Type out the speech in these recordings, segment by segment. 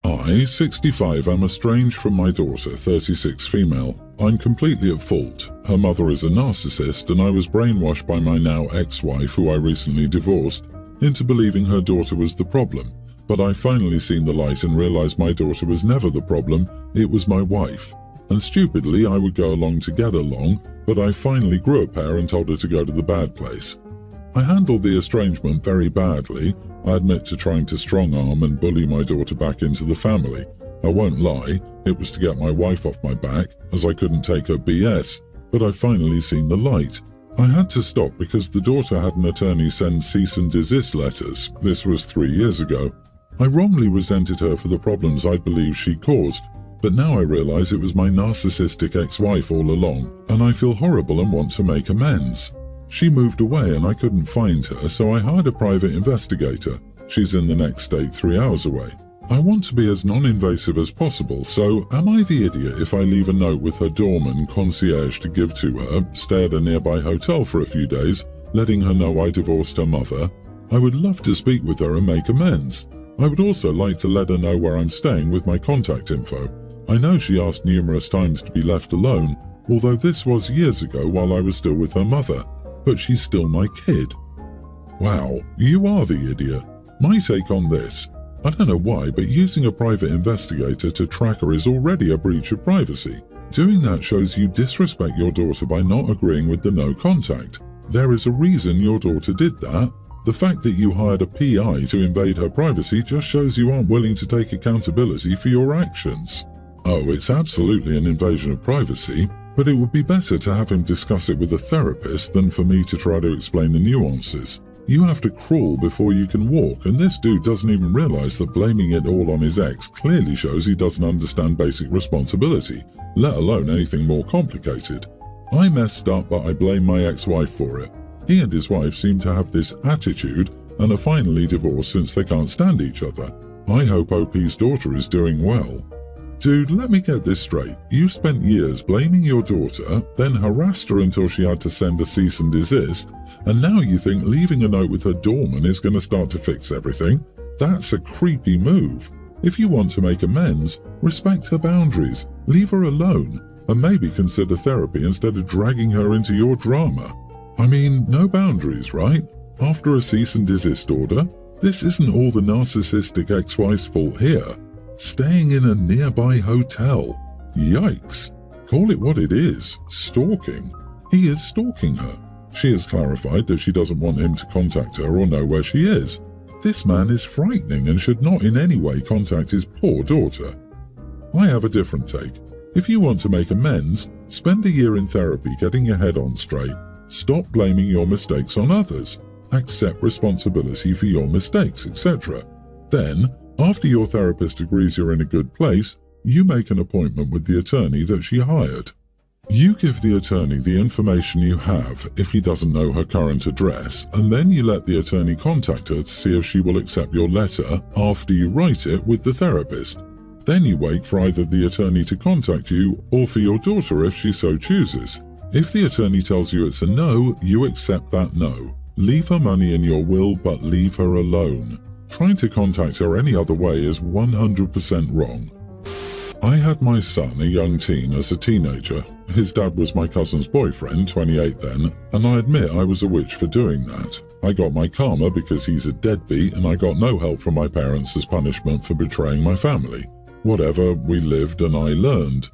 I, 65, am estranged from my daughter, 36, female. I'm completely at fault. Her mother is a narcissist, and I was brainwashed by my now ex-wife, who I recently divorced, into believing her daughter was the problem. But I finally seen the light and realized my daughter was never the problem, it was my wife. And stupidly, I would go along to get along, but I finally grew a pair and told her to go to the bad place. I handled the estrangement very badly. I admit to trying to strong-arm and bully my daughter back into the family. I won't lie, it was to get my wife off my back, as I couldn't take her BS, but I finally seen the light. I had to stop because the daughter had an attorney send cease and desist letters. This was 3 years ago. I wrongly resented her for the problems I believed she caused, but now I realize it was my narcissistic ex-wife all along, and I feel horrible and want to make amends. She moved away and I couldn't find her, so I hired a private investigator. She's in the next state 3 hours away. I want to be as non-invasive as possible, so am I the idiot if I leave a note with her doorman concierge to give to her, stay at a nearby hotel for a few days, letting her know I divorced her mother? I would love to speak with her and make amends. I would also like to let her know where I'm staying with my contact info. I know she asked numerous times to be left alone, although this was years ago while I was still with her mother, but she's still my kid. Wow, you are the idiot. My take on this: I don't know why, but using a private investigator to track her is already a breach of privacy. Doing that shows you disrespect your daughter by not agreeing with the no contact. There is a reason your daughter did that. The fact that you hired a PI to invade her privacy just shows you aren't willing to take accountability for your actions. Oh, it's absolutely an invasion of privacy, but it would be better to have him discuss it with a therapist than for me to try to explain the nuances. You have to crawl before you can walk, and this dude doesn't even realize that blaming it all on his ex clearly shows he doesn't understand basic responsibility, let alone anything more complicated. I messed up, but I blame my ex-wife for it. He and his wife seem to have this attitude and are finally divorced since they can't stand each other. I hope OP's daughter is doing well. Dude, let me get this straight. You spent years blaming your daughter, then harassed her until she had to send a cease and desist, and now you think leaving a note with her doorman is going to start to fix everything? That's a creepy move. If you want to make amends, respect her boundaries, leave her alone, and maybe consider therapy instead of dragging her into your drama. I mean, no boundaries, right? After a cease and desist order? This isn't all the narcissistic ex-wife's fault here. Staying in a nearby hotel. Yikes. Call it what it is. Stalking. He is stalking her. She has clarified that she doesn't want him to contact her or know where she is. This man is frightening and should not in any way contact his poor daughter. I have a different take. If you want to make amends, spend a year in therapy getting your head on straight. Stop blaming your mistakes on others. Accept responsibility for your mistakes, etc. Then, after your therapist agrees you're in a good place, you make an appointment with the attorney that she hired. You give the attorney the information you have if he doesn't know her current address, and then you let the attorney contact her to see if she will accept your letter after you write it with the therapist. Then you wait for either the attorney to contact you or for your daughter if she so chooses. If the attorney tells you it's a no, you accept that no. Leave her money in your will, but leave her alone. Trying to contact her any other way is 100% wrong. I had my son, a young teen, as a teenager. His dad was my cousin's boyfriend, 28 then, and I admit I was a witch for doing that. I got my karma because he's a deadbeat, and I got no help from my parents as punishment for betraying my family. Whatever, we lived and I learned.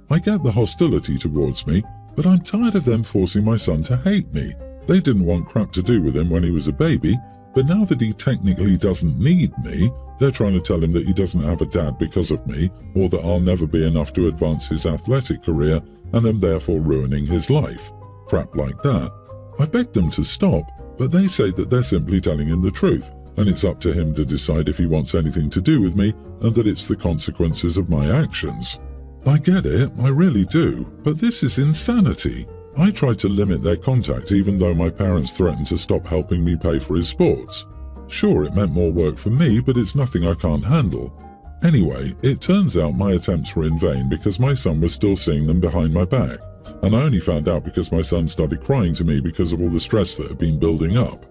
I get the hostility towards me, but I'm tired of them forcing my son to hate me. They didn't want crap to do with him when he was a baby, but now that he technically doesn't need me, they're trying to tell him that he doesn't have a dad because of me, or that I'll never be enough to advance his athletic career and am therefore ruining his life. Crap like that. I begged them to stop, but they say that they're simply telling him the truth, and it's up to him to decide if he wants anything to do with me, and that it's the consequences of my actions. I get it, I really do, but this is insanity. I tried to limit their contact even though my parents threatened to stop helping me pay for his sports. Sure, it meant more work for me, but it's nothing I can't handle. Anyway, it turns out my attempts were in vain because my son was still seeing them behind my back, and I only found out because my son started crying to me because of all the stress that had been building up.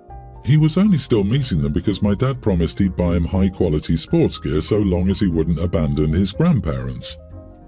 He was only still meeting them because my dad promised he'd buy him high-quality sports gear so long as he wouldn't abandon his grandparents.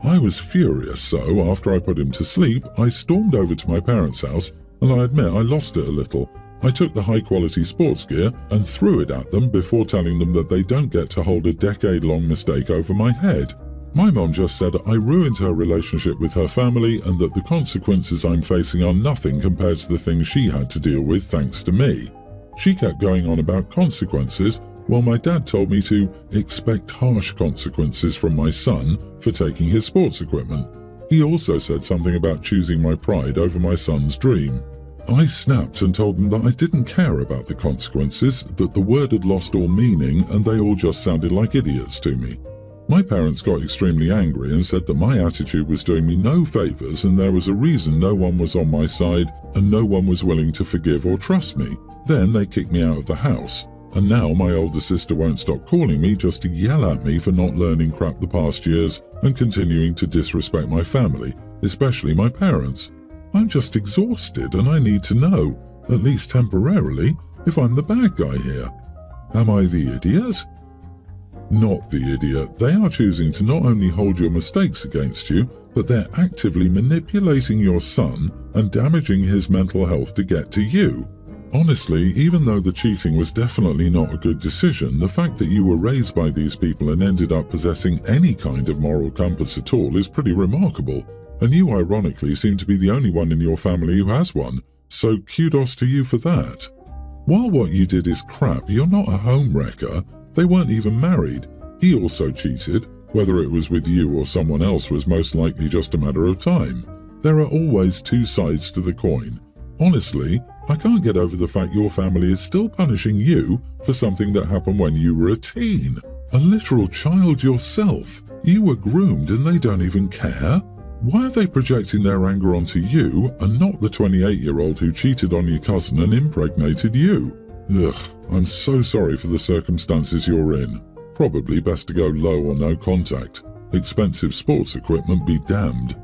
I was furious, so after I put him to sleep, I stormed over to my parents' house, and I admit I lost it a little. I took the high-quality sports gear and threw it at them before telling them that they don't get to hold a decade-long mistake over my head. My mom just said I ruined her relationship with her family and that the consequences I'm facing are nothing compared to the things she had to deal with thanks to me. She kept going on about consequences, while my dad told me to expect harsh consequences from my son for taking his sports equipment. He also said something about choosing my pride over my son's dream. I snapped and told them that I didn't care about the consequences, that the word had lost all meaning and they all just sounded like idiots to me. My parents got extremely angry and said that my attitude was doing me no favours and there was a reason no one was on my side and no one was willing to forgive or trust me. Then they kicked me out of the house, and now my older sister won't stop calling me just to yell at me for not learning crap the past years and continuing to disrespect my family, especially my parents. I'm just exhausted and I need to know, at least temporarily, if I'm the bad guy here. Am I the idiot? Not the idiot. They are choosing to not only hold your mistakes against you, but they're actively manipulating your son and damaging his mental health to get to you. Honestly, even though the cheating was definitely not a good decision, the fact that you were raised by these people and ended up possessing any kind of moral compass at all is pretty remarkable, and you ironically seem to be the only one in your family who has one, so kudos to you for that. While what you did is crap, you're not a homewrecker. They weren't even married. He also cheated. Whether it was with you or someone else was most likely just a matter of time. There are always two sides to the coin. Honestly, I can't get over the fact your family is still punishing you for something that happened when you were a teen. A literal child yourself. You were groomed and they don't even care? Why are they projecting their anger onto you and not the 28-year-old who cheated on your cousin and impregnated you? Ugh, I'm so sorry for the circumstances you're in. Probably best to go low or no contact. Expensive sports equipment be damned.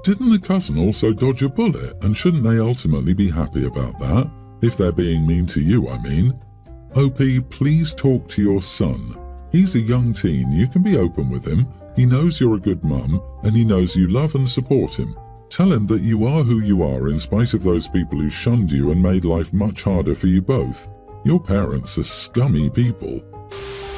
Didn't the cousin also dodge a bullet, and shouldn't they ultimately be happy about that? If they're being mean to you, I mean. OP, please talk to your son. He's a young teen, you can be open with him. He knows you're a good mum, and he knows you love and support him. Tell him that you are who you are in spite of those people who shunned you and made life much harder for you both. Your parents are scummy people.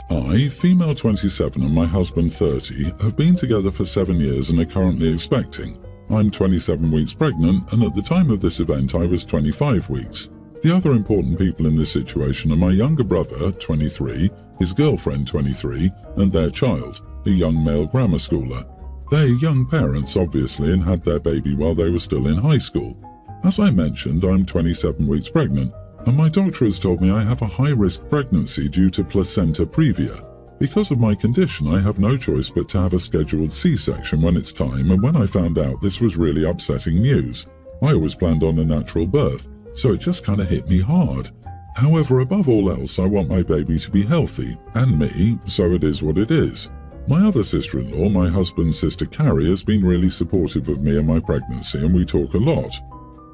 I, female 27 and my husband 30, have been together for 7 years and are currently expecting. I'm 27 weeks pregnant, and at the time of this event I was 25 weeks. The other important people in this situation are my younger brother, 23, his girlfriend, 23, and their child, a young male grammar schooler. They're young parents, obviously, and had their baby while they were still in high school. As I mentioned, I'm 27 weeks pregnant, and my doctor has told me I have a high-risk pregnancy due to placenta previa. Because of my condition, I have no choice but to have a scheduled C-section when it's time, and when I found out, this was really upsetting news. I always planned on a natural birth, so it just kind of hit me hard. However, above all else, I want my baby to be healthy, and me, so it is what it is. My other sister-in-law, my husband's sister Carrie, has been really supportive of me and my pregnancy, and we talk a lot.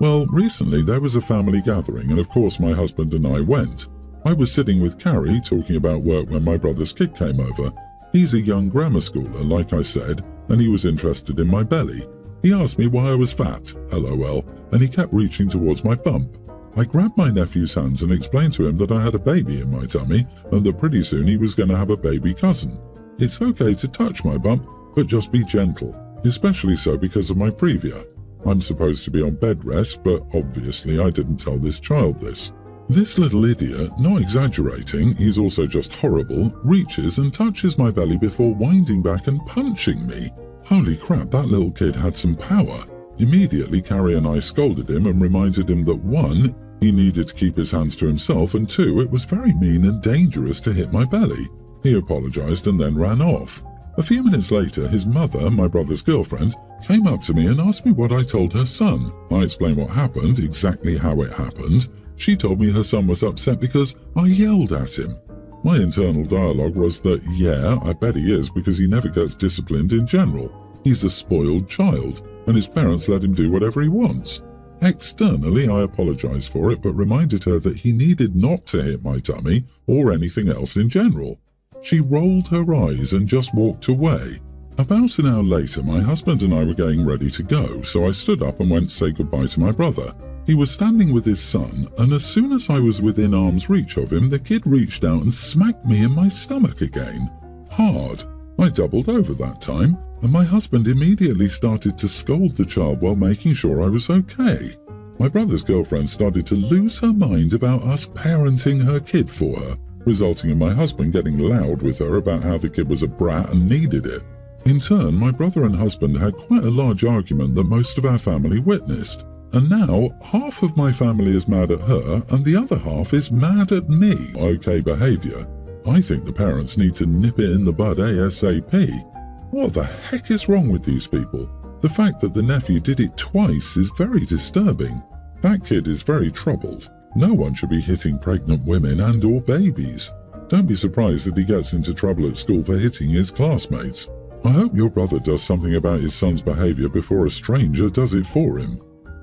Well, recently there was a family gathering, and of course my husband and I went. I was sitting with Carrie talking about work when my brother's kid came over. He's a young grammar schooler, like I said, and he was interested in my belly. He asked me why I was fat, LOL, and he kept reaching towards my bump. I grabbed my nephew's hands and explained to him that I had a baby in my tummy and that pretty soon he was going to have a baby cousin. It's okay to touch my bump, but just be gentle, especially so because of my previa. I'm supposed to be on bed rest, but obviously I didn't tell this child this. This little idiot, not exaggerating, he's also just horrible, reaches and touches my belly before winding back and punching me. Holy crap, that little kid had some power. Immediately, Carrie and I scolded him and reminded him that 1, he needed to keep his hands to himself, and 2, it was very mean and dangerous to hit my belly. He apologized and then ran off. A few minutes later, his mother, my brother's girlfriend, came up to me and asked me what I told her son. I explained what happened, exactly how it happened. She told me her son was upset because I yelled at him. My internal dialogue was that, yeah, I bet he is because he never gets disciplined in general. He's a spoiled child, and his parents let him do whatever he wants. Externally, I apologized for it, but reminded her that he needed not to hit my tummy or anything else in general. She rolled her eyes and just walked away. About an hour later, my husband and I were getting ready to go, so I stood up and went to say goodbye to my brother. He was standing with his son, and as soon as I was within arm's reach of him, the kid reached out and smacked me in my stomach again. Hard. I doubled over that time, and my husband immediately started to scold the child while making sure I was okay. My brother's girlfriend started to lose her mind about us parenting her kid for her, resulting in my husband getting loud with her about how the kid was a brat and needed it. In turn, my brother and husband had quite a large argument that most of our family witnessed. And now, half of my family is mad at her, and the other half is mad at me. Okay behaviour. I think the parents need to nip it in the bud ASAP. What the heck is wrong with these people? The fact that the nephew did it twice is very disturbing. That kid is very troubled. No one should be hitting pregnant women and or babies. Don't be surprised that he gets into trouble at school for hitting his classmates. I hope your brother does something about his son's behaviour before a stranger does it for him.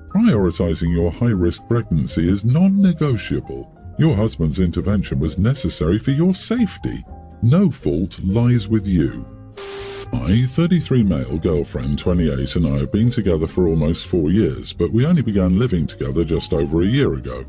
Prioritizing your high-risk pregnancy is non-negotiable. Your husband's intervention was necessary for your safety. No fault lies with you. My 33 male girlfriend, 28, and I have been together for almost 4 years, but we only began living together just over a year ago.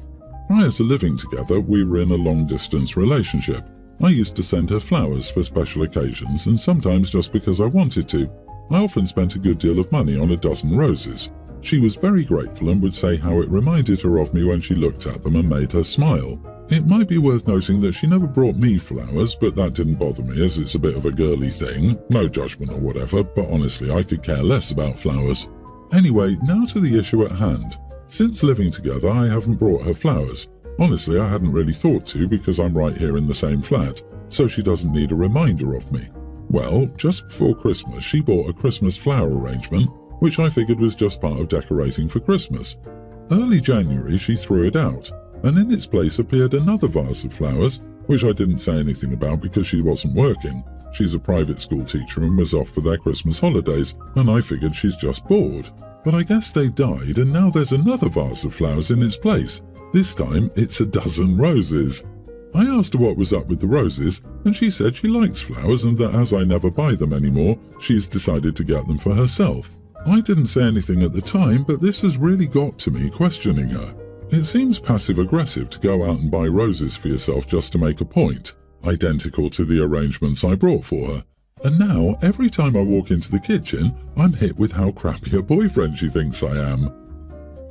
Prior to living together, we were in a long-distance relationship. I used to send her flowers for special occasions, and sometimes just because I wanted to. I often spent a good deal of money on a dozen roses. She was very grateful and would say how it reminded her of me when she looked at them and made her smile. It might be worth noting that she never brought me flowers, but that didn't bother me as it's a bit of a girly thing. No judgment or whatever, but honestly I could care less about flowers. Anyway, now to the issue at hand. Since living together, I haven't brought her flowers. Honestly, I hadn't really thought to because I'm right here in the same flat, so she doesn't need a reminder of me. Well, just before Christmas, she bought a Christmas flower arrangement, which I figured was just part of decorating for Christmas. Early January, she threw it out, and in its place appeared another vase of flowers, which I didn't say anything about because she wasn't working. She's a private school teacher and was off for their Christmas holidays, and I figured she's just bored. But I guess they died, and now there's another vase of flowers in its place. This time, it's a dozen roses. I asked her what was up with the roses, and she said she likes flowers and that as I never buy them anymore, she's decided to get them for herself. I didn't say anything at the time, but this has really got to me questioning her. It seems passive-aggressive to go out and buy roses for yourself just to make a point, identical to the arrangements I brought for her. And now, every time I walk into the kitchen, I'm hit with how crappy a boyfriend she thinks I am.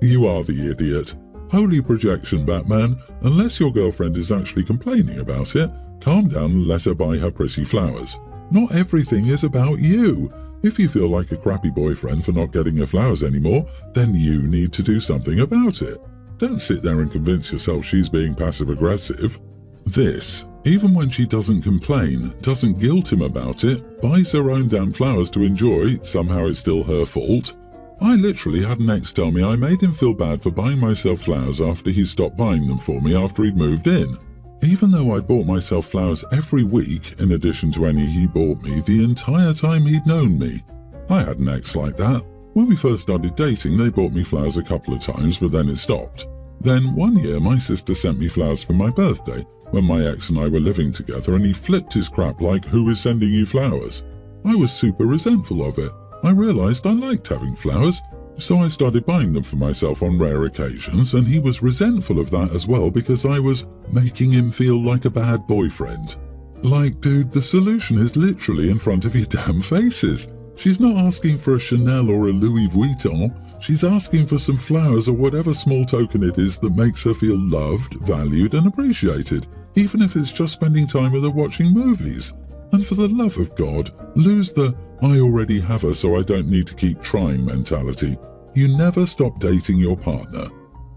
You are the idiot. Holy projection, Batman. Unless your girlfriend is actually complaining about it, calm down and let her buy her pretty flowers. Not everything is about you. If you feel like a crappy boyfriend for not getting her flowers anymore, then you need to do something about it. Don't sit there and convince yourself she's being passive-aggressive. This, even when she doesn't complain, doesn't guilt him about it, buys her own damn flowers to enjoy, somehow it's still her fault. I literally had an ex tell me I made him feel bad for buying myself flowers after he stopped buying them for me after he'd moved in. Even though I bought myself flowers every week, in addition to any he bought me the entire time he'd known me. I had an ex like that. When we first started dating, they bought me flowers a couple of times, but then it stopped. Then one year, my sister sent me flowers for my birthday, when my ex and I were living together, and he flipped his crap like, "Who is sending you flowers?" I was super resentful of it. I realized I liked having flowers, so I started buying them for myself on rare occasions, and he was resentful of that as well because I was making him feel like a bad boyfriend. Like, dude, the solution is literally in front of your damn faces. She's not asking for a Chanel or a Louis Vuitton. She's asking for some flowers or whatever small token it is that makes her feel loved, valued, and appreciated, even if it's just spending time with her watching movies. And for the love of God, lose the "I already have her so I don't need to keep trying" mentality. You never stop dating your partner.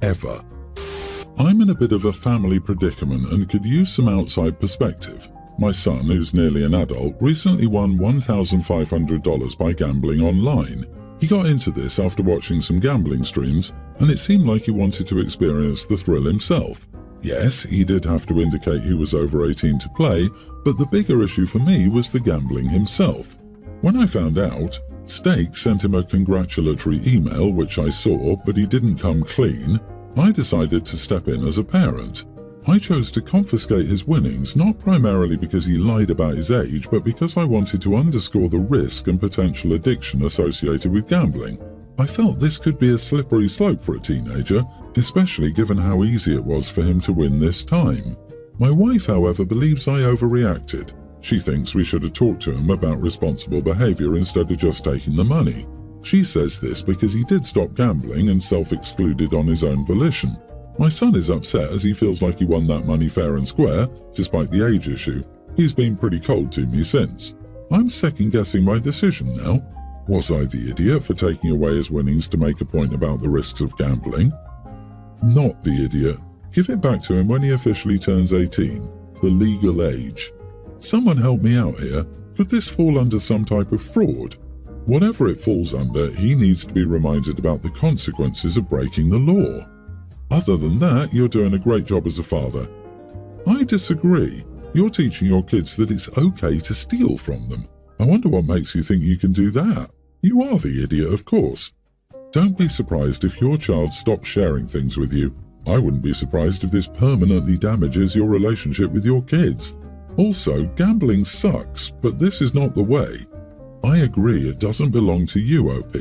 Ever. I'm in a bit of a family predicament and could use some outside perspective. My son, who's nearly an adult, recently won $1,500 by gambling online. He got into this after watching some gambling streams, and it seemed like he wanted to experience the thrill himself. Yes, he did have to indicate he was over 18 to play, but the bigger issue for me was the gambling himself. When I found out, Stake sent him a congratulatory email, which I saw, but he didn't come clean. I decided to step in as a parent. I chose to confiscate his winnings, not primarily because he lied about his age, but because I wanted to underscore the risk and potential addiction associated with gambling. I felt this could be a slippery slope for a teenager, especially given how easy it was for him to win this time. My wife, however, believes I overreacted. She thinks we should have talked to him about responsible behavior instead of just taking the money. She says this because he did stop gambling and self-excluded on his own volition. My son is upset as he feels like he won that money fair and square, despite the age issue. He's been pretty cold to me since. I'm second-guessing my decision now. Was I the idiot for taking away his winnings to make a point about the risks of gambling? Not the idiot. Give it back to him when he officially turns 18, the legal age. Someone help me out here. Could this fall under some type of fraud? Whatever it falls under, he needs to be reminded about the consequences of breaking the law. Other than that, you're doing a great job as a father. I disagree. You're teaching your kids that it's okay to steal from them. I wonder what makes you think you can do that. You are the idiot, of course. Don't be surprised if your child stops sharing things with you. I wouldn't be surprised if this permanently damages your relationship with your kids. Also, gambling sucks, but this is not the way. I agree it doesn't belong to you, OP.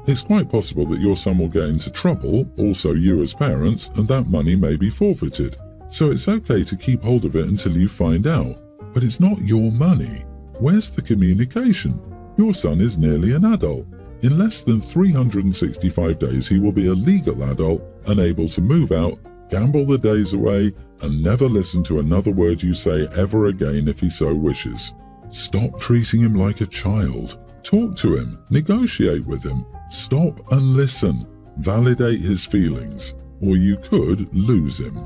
It's quite possible that your son will get into trouble, also you as parents, and that money may be forfeited. So it's okay to keep hold of it until you find out. But it's not your money. Where's the communication? Your son is nearly an adult. In less than 365 days, he will be a legal adult and able to move out, gamble the days away, and never listen to another word you say ever again if he so wishes. Stop treating him like a child. Talk to him, negotiate with him, stop and listen, validate his feelings, or you could lose him.